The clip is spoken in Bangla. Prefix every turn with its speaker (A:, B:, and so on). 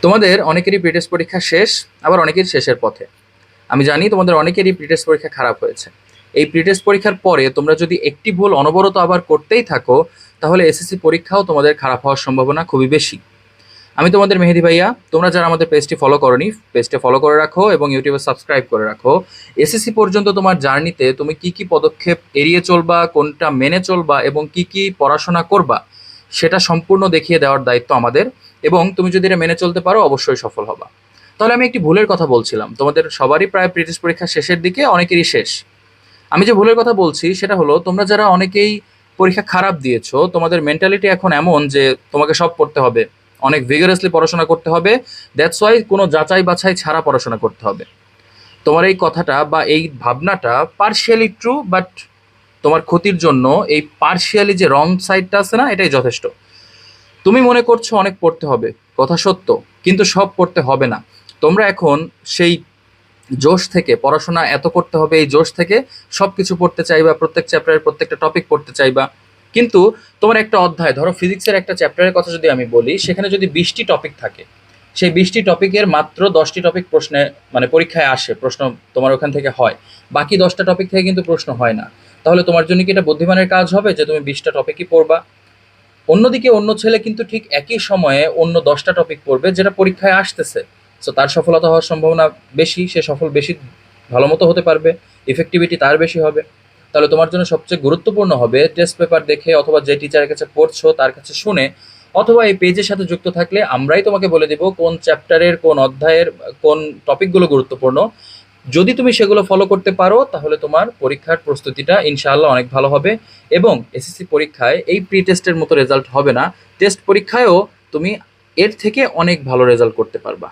A: তোমাদের অনেকেরই প্রিটেস্ট পরীক্ষা শেষ, আবার অনেকের শেষের পথে। আমি জানি তোমাদের অনেকেরই প্রিটেস্ট পরীক্ষা খারাপ হয়েছে। এই প্রিটেস্ট পরীক্ষার পরে তোমরা যদি একটি ভুল অনবরত আবার করতেই থাকো, তাহলে এসএসসি পরীক্ষাও তোমাদের খারাপ হওয়ার সম্ভাবনা খুবই বেশি। আমি তোমাদের মেহেদি ভাইয়া। তোমরা যারা আমাদের পেজটি ফলো করনি, পেজটি ফলো করে রাখো এবং ইউটিউবে সাবস্ক্রাইব করে রাখো। এসএসসি পর্যন্ত তোমার জার্নিতে তুমি কি কি পদক্ষেপ এড়িয়ে চলবা, কোনটা মেনে চলবা এবং কি কি পড়াশোনা করবা, সেটা সম্পূর্ণ দেখিয়ে দেওয়ার দায়িত্ব আমাদের। এবং তুমি যদি এটা মেনে চলতে পারো, অবশ্যই সফল হবা। তাহলে আমি একটি ভুলের কথা বলছিলাম, তোমাদের সবারই প্রায় প্রিটেস্ট পরীক্ষা শেষের দিকে, অনেকেরই শেষ। আমি যে ভুলের কথা বলছি সেটা হলো, তোমরা যারা অনেকেই পরীক্ষা খারাপ দিয়েছো, তোমাদের মেন্টালিটি এখন এমন যে তোমাকে সব পড়তে হবে, অনেক ভিগারাসলি পড়াশোনা করতে হবে। দ্যাটস ওয়াই কোনো যাচাই বাছাই ছাড়া পড়াশোনা করতে হবে। তোমার এই কথাটা বা এই ভাবনাটা পার্শিয়ালি ট্রু, বাট তোমার ক্ষতির জন্য এই পার্শিয়ালি যে রং সাইডটা আছে না, এটাই যথেষ্ট। তুমি মনে করছো অনেক পড়তে হবে, কথা সত্য, কিন্তু সব পড়তে হবে না। তোমরা এখন সেই জোশ থেকে, পড়াশোনা এত করতে হবে এই জোশ থেকে সব কিছু পড়তে চাইবা, প্রত্যেক চ্যাপ্টারের প্রত্যেকটা টপিক পড়তে চাইবা। কিন্তু তোমার একটা অধ্যায়, ধরো ফিজিক্সের একটা চ্যাপ্টারের কথা যদি আমি বলি, সেখানে যদি 20টি টপিক থাকে, সেই 20টি টপিকের মাত্র 10টি টপিক প্রশ্নে মানে পরীক্ষায় আসে, প্রশ্ন তোমার ওখান থেকে হয়, বাকি 10টা টপিক থেকে কিন্তু প্রশ্ন হয় না। তাহলে তোমার জন্য কি এটা বুদ্ধিমানের কাজ হবে যে তুমি 20টা টপিকই পড়বা? অন্যদিকে অন্য ছেলে কিন্তু ঠিক একই সময়ে অন্য 10টা টপিক পড়বে যেটা পরীক্ষায় আসতেছে। সো তার সফলতা হওয়ার সম্ভাবনা বেশি, সে সফল বেশি ভালো মতো হতে পারবে, ইফেক্টিভিটি তার বেশি হবে। তাহলে তোমার জন্য সবচেয়ে গুরুত্বপূর্ণ হবে টেস্ট পেপার দেখে, অথবা যে টিচারের কাছে পড়ছো তার কাছে শুনে, অথবা এই পেজের সাথে যুক্ত থাকলে আমরাই তোমাকে বলে দেবো কোন চ্যাপ্টারের কোন অধ্যায়ের কোন টপিকগুলো গুরুত্বপূর্ণ। যদি তুমি সেগুলো ফলো করতে পারো, তাহলে তোমার পরীক্ষার প্রস্তুতিটা ইনশাআল্লাহ অনেক ভালো হবে। এবং এসএসসি পরীক্ষায় এই প্রি টেস্টের মতো রেজাল্ট হবে না, টেস্ট পরীক্ষায়ও তুমি এর থেকে অনেক ভালো রেজাল্ট করতে পারবা।